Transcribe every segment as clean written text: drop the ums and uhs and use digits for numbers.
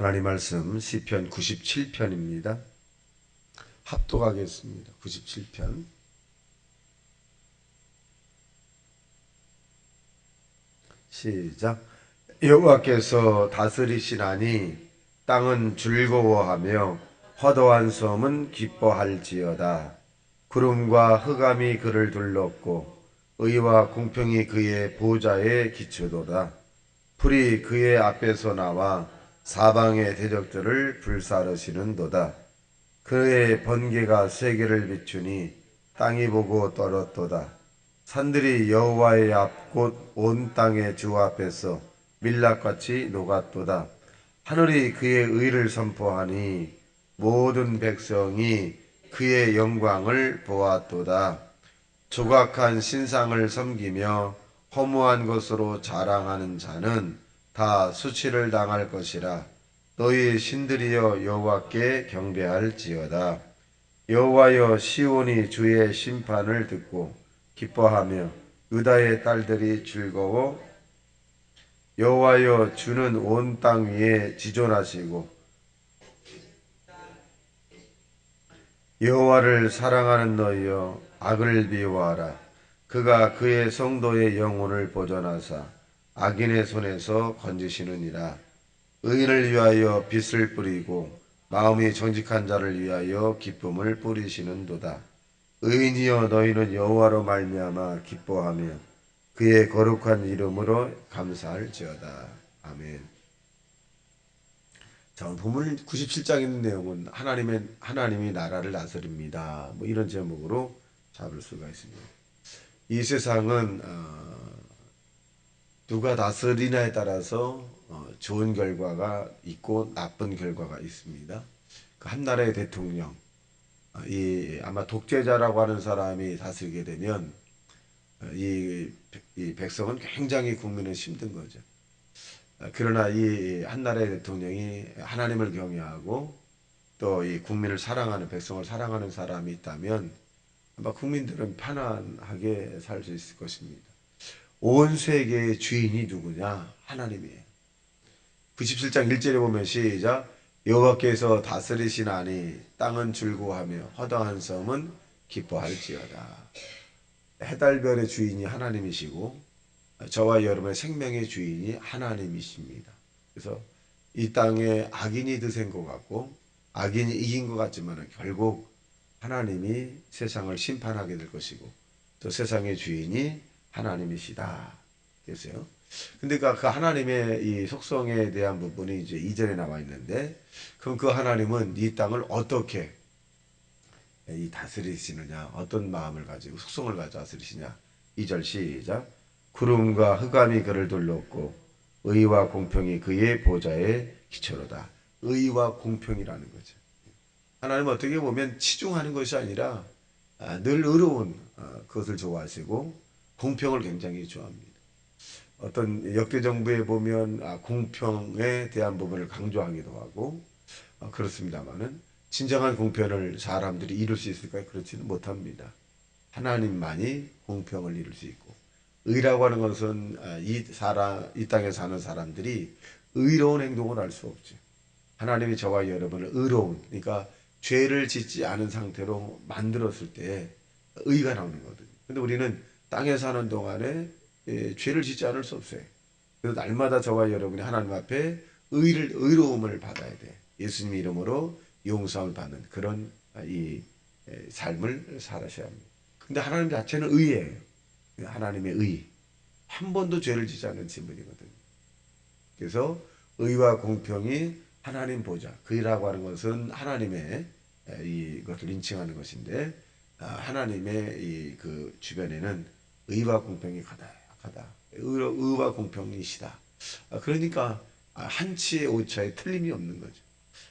하나님 말씀 시편 97편입니다. 합독하겠습니다. 97편. 시작. 여호와께서 다스리시나니 땅은 즐거워하며 화도한 섬은 기뻐할지어다. 구름과 흑암이 그를 둘렀고 의와 공평이 그의 보좌에 기초도다. 풀이 그의 앞에서 나와 사방의 대적들을 불사르시는도다. 그의 번개가 세계를 비추니 땅이 보고 떨었도다. 산들이 여호와의 앞 곧 온 땅의 주 앞에서 밀랍같이 녹았도다. 하늘이 그의 의를 선포하니 모든 백성이 그의 영광을 보았도다. 조각한 신상을 섬기며 허무한 것으로 자랑하는 자는 다 수치를 당할 것이라. 너희 신들이여 여호와께 경배할지어다. 여호와여, 시온이 주의 심판을 듣고 기뻐하며 유다의 딸들이 즐거워. 여호와여, 주는 온 땅 위에 지존하시고 여호와를 사랑하는 너희여 악을 미워하라. 그가 그의 성도의 영혼을 보존하사 악인의 손에서 건지시느니라. 의인을 위하여 빛을 뿌리고 마음이 정직한 자를 위하여 기쁨을 뿌리시는도다. 의인이여, 너희는 여호와로 말미암아 기뻐하며 그의 거룩한 이름으로 감사할지어다. 아멘. 자, 오늘 본문 97장에 있는 내용은 하나님이 나라를 다스립니다. 뭐 이런 제목으로 잡을 수가 있습니다. 이 세상은 누가 다스리냐에 따라서 좋은 결과가 있고 나쁜 결과가 있습니다. 한 나라의 대통령, 아마 독재자라고 하는 사람이 다스리게 되면 이 백성은 굉장히 국민은 힘든 거죠. 그러나 이 한 나라의 대통령이 하나님을 경외하고 또 이 국민을 사랑하는, 백성을 사랑하는 사람이 있다면 아마 국민들은 편안하게 살 수 있을 것입니다. 온 세계의 주인이 누구냐? 하나님이에요. 97장 1절에 보면 시작. 여호와께서 다스리시나니 땅은 즐거워하며 허다한 섬은 기뻐할지어다. 해달별의 주인이 하나님이시고 저와 여러분의 생명의 주인이 하나님이십니다. 그래서 이 땅에 악인이 드센 것 같고 악인이 이긴 것 같지만 결국 하나님이 세상을 심판하게 될 것이고 또 세상의 주인이 하나님이시다. 그래서요. 근데 그 하나님의 이 속성에 대한 부분이 이제 2절에 나와 있는데, 그럼 그 하나님은 이 땅을 어떻게 다스리시느냐, 어떤 마음을 가지고 속성을 가지고 다스리시냐. 2절 시작. 구름과 흑암이 그를 둘렀고 의와 공평이 그의 보좌에 기초로다. 의와 공평이라는 거죠. 하나님은 어떻게 보면 치중하는 것이 아니라 늘 의로운 그것을 좋아하시고 공평을 굉장히 좋아합니다. 어떤 역대 정부에 보면 공평에 대한 부분을 강조하기도 하고 그렇습니다만은 진정한 공평을 사람들이 이룰 수 있을까요? 그렇지는 못합니다. 하나님만이 공평을 이룰 수 있고, 의라고 하는 것은 이 땅에 사는 사람들이 의로운 행동을 할 수 없죠. 하나님이 저와 여러분을 의로운, 그러니까 죄를 짓지 않은 상태로 만들었을 때 의가 나오는 거거든요. 근데 우리는 땅에 사는 동안에 죄를 짓지 않을 수 없어요. 그래서 날마다 저와 여러분이 하나님 앞에 의로움을 받아야 돼. 예수님 이름으로 용서를 받는 그런 이 삶을 살아셔야 합니다. 근데 하나님 자체는 의예요. 하나님의 의. 한 번도 죄를 짓지 않는 신분이거든요. 그래서 의와 공평이 하나님 보좌. 의라고 하는 것은 하나님의 이것을 인칭하는 것인데, 하나님의 그 주변에는 의와 공평이 가득하다. 의와 공평이시다. 그러니까 한치의 오차에 틀림이 없는 거죠.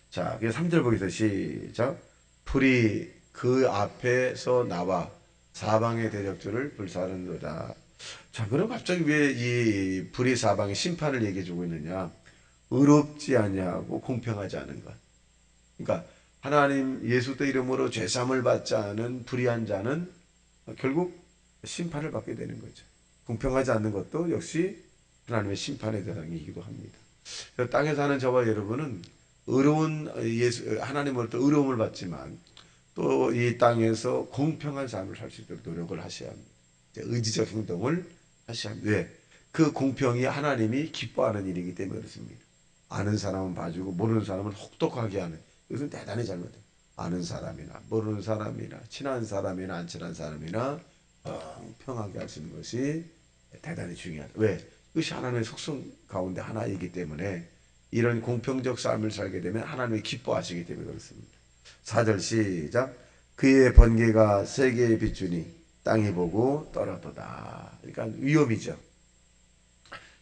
자, 3절 보기서 시작. 풀이 그 앞에서 나와 사방의 대적들을 불사르는도다. 자, 그럼 갑자기 왜 이 불이 사방의 심판을 얘기해 주고 있느냐? 의롭지 아니하고 공평하지 않은 것. 그러니까 하나님 예수의 이름으로 죄사함을 받지 않은 불의한 자는 결국 심판을 받게 되는 거죠. 공평하지 않는 것도 역시 하나님의 심판의 대상이기도 합니다. 땅에 사는 저와 여러분은 의로운 하나님으로부터 의로움을 받지만 또 이 땅에서 공평한 삶을 살 수 있도록 노력을 하셔야 합니다. 의지적 행동을 하셔야 합니다. 왜? 그 공평이 하나님이 기뻐하는 일이기 때문에 그렇습니다. 아는 사람은 봐주고 모르는 사람은 혹독하게 하는, 이것은 대단히 잘못돼요. 아는 사람이나 모르는 사람이나 친한 사람이나 안 친한 사람이나 공평하게 할 수 있는 것이 대단히 중요하다. 왜? 이것이 하나님의 속성 가운데 하나이기 때문에 이런 공평적 삶을 살게 되면 하나님이 기뻐하시기 때문에 그렇습니다. 4절 시작. 그의 번개가 세계에 비추니 땅이 보고 떨어도다. 그러니까 위험이죠.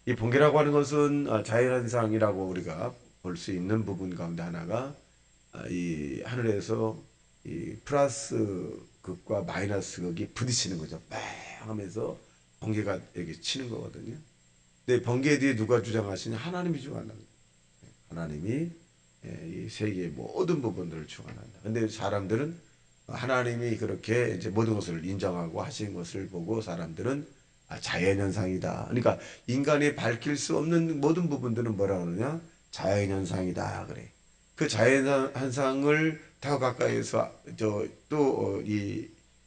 이 번개라고 하는 것은 자연현상이라고 우리가 볼 수 있는 부분 가운데 하나가 이 하늘에서 이 플러스 극과 마이너스 극이 부딪히는 거죠. 뺑 하면서 번개가 여기 치는 거거든요. 근데 번개 뒤에 누가 주장하시냐? 하나님이 주관한다. 하나님이 이 세계의 모든 부분들을 주관한다. 근데 사람들은 하나님이 그렇게 이제 모든 것을 인정하고 하신 것을 보고 사람들은 자연현상이다. 그러니까 인간이 밝힐 수 없는 모든 부분들은 뭐라 그러냐? 자연현상이다. 그래. 그 자연현상을 더 가까이서 또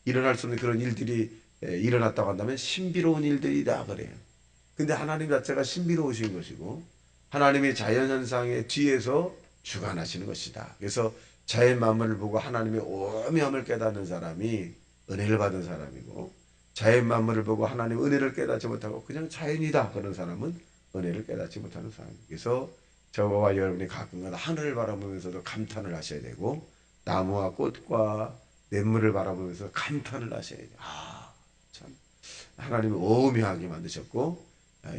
일어날 수 없는 그런 일들이 일어났다고 한다면 신비로운 일들이다. 그래요. 근데 하나님 자체가 신비로우신 것이고 하나님이 자연현상의 뒤에서 주관하시는 것이다. 그래서 자연 만물을 보고 하나님의 오묘함을 깨닫는 사람이 은혜를 받은 사람이고 자연 만물을 보고 하나님의 은혜를 깨닫지 못하고 그냥 자연이다 그런 사람은 은혜를 깨닫지 못하는 사람. 그래서 저와 여러분이 가끔가다 하늘을 바라보면서도 감탄을 하셔야 되고 나무와 꽃과 냇물을 바라보면서 감탄을 하셔야 돼요. 참 하나님이 오묘하게 만드셨고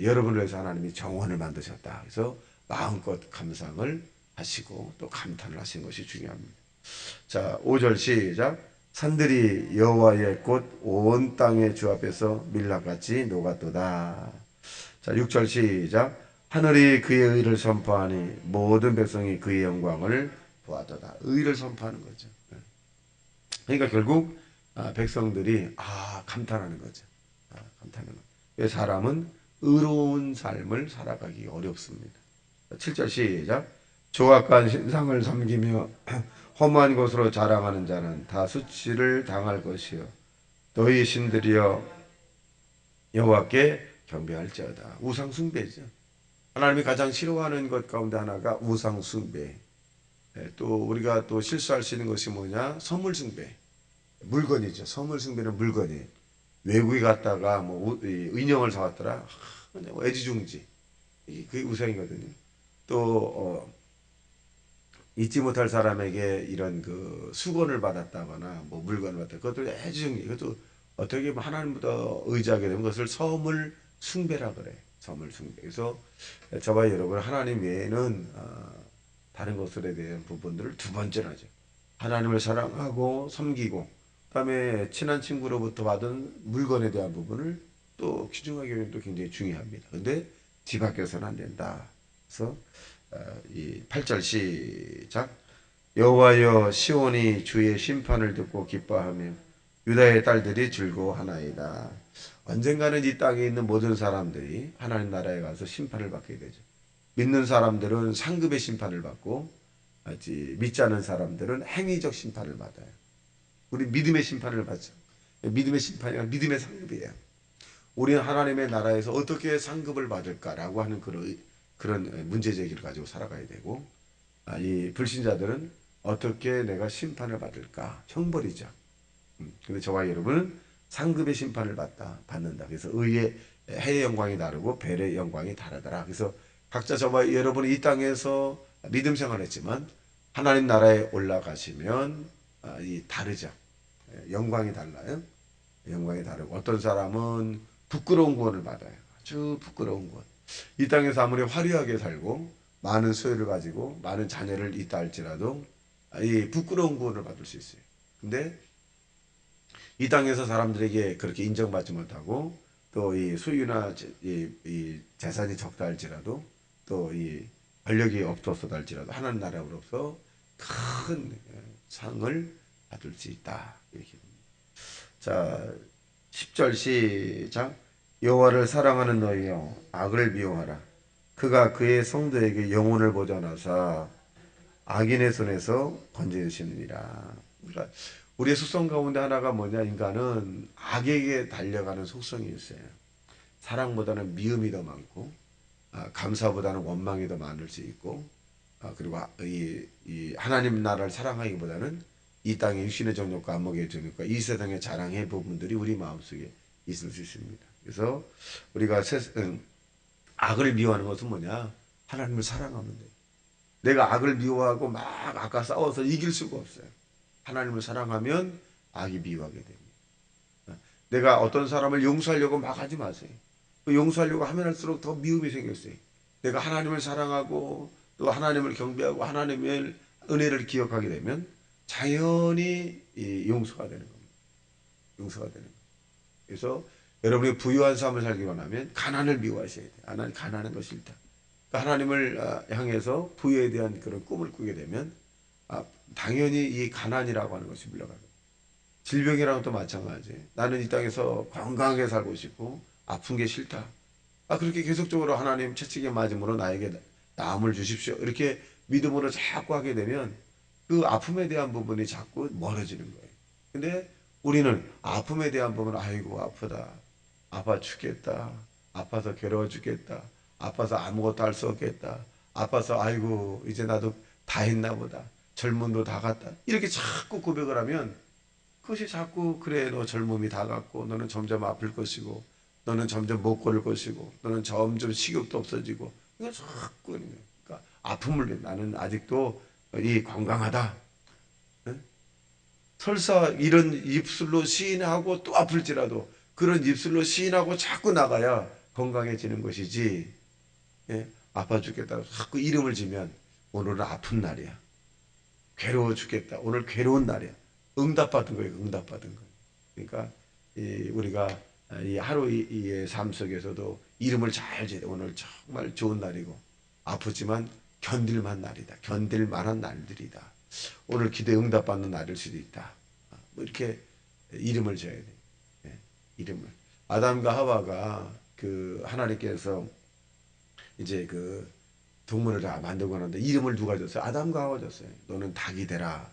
여러분을 위해서 하나님이 정원을 만드셨다. 그래서 마음껏 감상을 하시고 또 감탄을 하시는 것이 중요합니다. 자, 5절 시작. 산들이 여호와의 꽃 온 땅의 주 앞에서 밀랍같이 녹았도다. 자, 6절 시작. 하늘이 그의 의를 선포하니 모든 백성이 그의 영광을 보았도다. 의를 선포하는 거죠. 그러니까 결국 백성들이 감탄하는 거죠. 감탄하는 거. 사람은 의로운 삶을 살아가기 어렵습니다. 7절 시작. 조악한 신상을 섬기며 험한 곳으로 자랑하는 자는 다 수치를 당할 것이요 너희 신들이여 여호와께 경배할지어다. 우상 숭배죠. 하나님이 가장 싫어하는 것 가운데 하나가 우상 숭배. 또 우리가 또 실수할 수 있는 것이 뭐냐? 선물 숭배. 물건이죠. 선물 숭배는 물건이에요. 외국에 갔다가 뭐 인형을 사왔더라. 애지중지. 그게 우상이거든요. 또 잊지 못할 사람에게 이런 그 수건을 받았다거나 뭐 물건을 받았다. 그것도 애지중지. 이것도 어떻게 보면 하나님보다 의지하게 되면 그것을 선물 숭배라 그래. 선물 숭배. 그래서 저와 여러분 하나님 외에는 다른 것들에 대한 부분들을 두 번째로 하죠. 하나님을 사랑하고 섬기고 그다음에 친한 친구로부터 받은 물건에 대한 부분을 또 귀중하게 여기는 또 굉장히 중요합니다. 근데 뒤바뀌어서는 안 된다. 그래서 이 8절 시작. 여호와여 시온이 주의 심판을 듣고 기뻐하며 유다의 딸들이 즐거워하나이다. 언젠가는 이 땅에 있는 모든 사람들이 하나님 나라에 가서 심판을 받게 되죠. 믿는 사람들은 상급의 심판을 받고 믿지 않은 사람들은 행위적 심판을 받아요. 우리 믿음의 심판을 받죠. 믿음의 심판이 아니라 믿음의 상급이에요. 우리는 하나님의 나라에서 어떻게 상급을 받을까라고 하는 그런 문제 제기를 가지고 살아가야 되고 이 불신자들은 어떻게 내가 심판을 받을까? 형벌이죠. 근데 저와 여러분은 상급의 심판을 받는다. 그래서 의의 해의 영광이 다르고 벨의 영광이 다르더라. 그래서 각자 저와 여러분이 이 땅에서 믿음 생활했지만 하나님 나라에 올라가시면 이 다르죠. 영광이 달라요. 영광이 다르고 어떤 사람은 부끄러운 구원을 받아요. 아주 부끄러운 구원. 이 땅에서 아무리 화려하게 살고 많은 소유를 가지고 많은 자녀를 있다 할지라도 이 부끄러운 구원을 받을 수 있어요. 근데 이 땅에서 사람들에게 그렇게 인정받지 못하고 또 이 소유나 이 재산이 적다 할지라도 또 이 권력이 없어서다 할지라도 하나님 나라로서 큰 상을 받을 수 있다. 이렇게. 자, 10절 시작. 여호와를 사랑하는 너희여 악을 미워하라. 그가 그의 성도에게 영혼을 보전하사 악인의 손에서 건져주시느니라. 그러니까 우리의 속성 가운데 하나가 뭐냐, 인간은 악에게 달려가는 속성이 있어요. 사랑보다는 미움이 더 많고, 감사보다는 원망이 더 많을 수 있고, 그리고 이 하나님 나라를 사랑하기보다는 이 땅의 육신의 정욕과 안목의 정욕과 이 세상의 자랑의 부분들이 우리 마음속에 있을 수 있습니다. 그래서 우리가 악을 미워하는 것은 뭐냐? 하나님을 사랑하면 돼요. 내가 악을 미워하고 막 악과 싸워서 이길 수가 없어요. 하나님을 사랑하면 악이 미워하게 됩니다. 내가 어떤 사람을 용서하려고 막 하지 마세요. 용서하려고 하면 할수록 더 미움이 생겼어요. 내가 하나님을 사랑하고 또 하나님을 경배하고 하나님의 은혜를 기억하게 되면 자연히 용서가 되는 겁니다. 용서가 되는 겁니다. 그래서 여러분이 부유한 삶을 살기 원하면 가난을 미워하셔야 돼요. 하나님 가난한 것이 싫다. 하나님을 향해서 부유에 대한 그런 꿈을 꾸게 되면 당연히 이 가난이라고 하는 것이 물러갑니다. 질병이랑 또 마찬가지예요. 나는 이 땅에서 건강하게 살고 싶고 아픈 게 싫다. 그렇게 계속적으로 하나님 채찍에 맞음으로 나에게 나음을 주십시오. 이렇게 믿음으로 자꾸 하게 되면 그 아픔에 대한 부분이 자꾸 멀어지는 거예요. 근데 우리는 아픔에 대한 부분은 아이고 아프다. 아파 죽겠다. 아파서 괴로워 죽겠다. 아파서 아무것도 할 수 없겠다. 아파서 아이고 이제 나도 다 했나 보다. 젊음도 다 갔다. 이렇게 자꾸 고백을 하면 그것이 자꾸 그래 너 젊음이 다 갔고 너는 점점 아플 것이고 너는 점점 못 걸을 것이고 너는 점점 식욕도 없어지고 이거 자꾸 그러니까 아픔을 나는 아직도 이 건강하다. 응? 설사 이런 입술로 시인하고 또 아플지라도 그런 입술로 시인하고 자꾸 나가야 건강해지는 것이지. 예? 아파 죽겠다 자꾸 이름을 지면 오늘은 아픈 날이야. 괴로워 죽겠다. 오늘 괴로운 날이야. 응답받은 거예요. 응답받은 거. 그러니까 우리가 이 하루의 삶 속에서도 이름을 잘 지어 오늘 정말 좋은 날이고 아프지만 견딜만 날이다. 견딜만한 날들이다. 오늘 기도에 응답받는 날일 수도 있다. 뭐 이렇게 이름을 지어야 돼. 예, 이름을. 아담과 하와가 그 하나님께서 이제 그 동물을 다 만들고 하는데 이름을 누가 줬어요? 아담과 하와 줬어요. 너는 닭이 되라.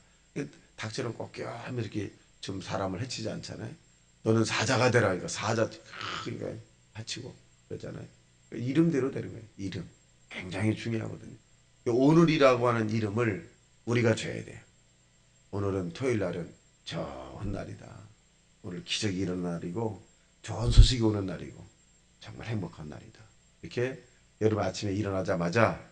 닭처럼 꺾여하면서 이렇게 좀 사람을 해치지 않잖아요. 너는 사자가 되라. 그러니까 사자 그러니까 해치고 그랬잖아요. 이름대로 되는 거예요. 이름 굉장히 중요하거든요. 오늘이라고 하는 이름을 우리가 줘야 돼요. 오늘은 토요일 날은 좋은 날이다. 오늘 기적이 일어난 날이고 좋은 소식이 오는 날이고 정말 행복한 날이다. 이렇게 여러분 아침에 일어나자마자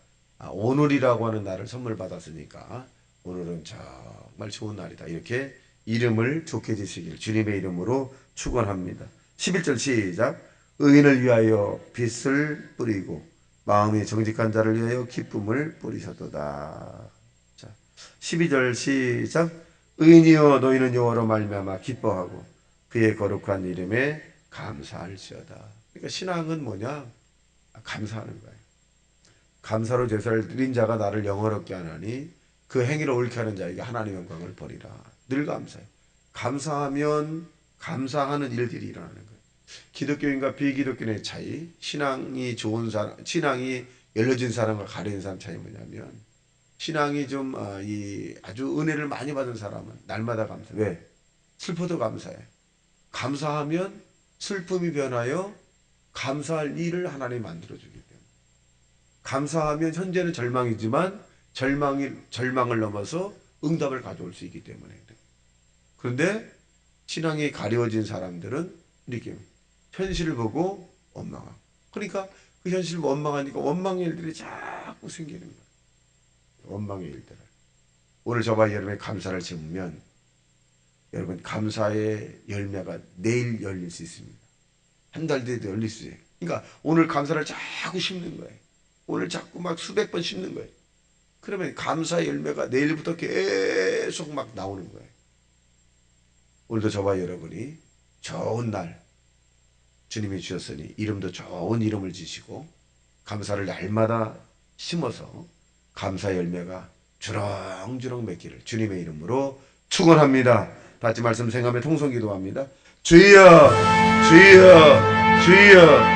오늘이라고 하는 날을 선물 받았으니까 오늘은 정말 좋은 날이다. 이렇게 이름을 좋게 지시길 주님의 이름으로 축원합니다. 11절 시작. 의인을 위하여 빛을 뿌리고 마음이 정직한 자를 위하여 기쁨을 뿌리셨도다. 자, 12절 시작. 의인이여 너희는 여호와로 말미암아 기뻐하고 그의 거룩한 이름에 감사할지어다. 그러니까 신앙은 뭐냐? 감사하는 거예요. 감사로 제사를 드린 자가 나를 영화롭게 하나니 그 행위를 옳게 하는 자에게 하나님의 영광을 버리라. 늘 감사해. 감사하면 감사하는 일들이 일어나는 거예요. 기독교인과 비기독교인의 차이, 신앙이 좋은 사람, 신앙이 열려진 사람과 가려진 사람 차이 뭐냐면 신앙이 좀 아주 은혜를 많이 받은 사람은 날마다 감사해. 왜? 슬퍼도 감사해. 감사하면 슬픔이 변하여 감사할 일을 하나님이 만들어주기 때문에 감사하면 현재는 절망이지만 절망을 넘어서 응답을 가져올 수 있기 때문에 그런데 신앙이 가려워진 사람들은 이렇게 현실을 보고 원망하고 그러니까 그 현실을 원망하니까 원망의 일들이 자꾸 생기는 거예요. 원망의 일들을 오늘 저와 여러분의 감사를 심으면 여러분 감사의 열매가 내일 열릴 수 있습니다. 한 달 뒤에도 열릴 수 있어요. 그러니까 오늘 감사를 자꾸 심는 거예요. 오늘 자꾸 막 수백 번 심는 거예요. 그러면 감사의 열매가 내일부터 계속 막 나오는 거예요. 오늘도 저와 여러분이 좋은 날 주님이 주셨으니 이름도 좋은 이름을 지시고 감사를 날마다 심어서 감사의 열매가 주렁주렁 맺기를 주님의 이름으로 축원합니다. 다시 말씀 생각하며 통성기도합니다. 주여 주여 주여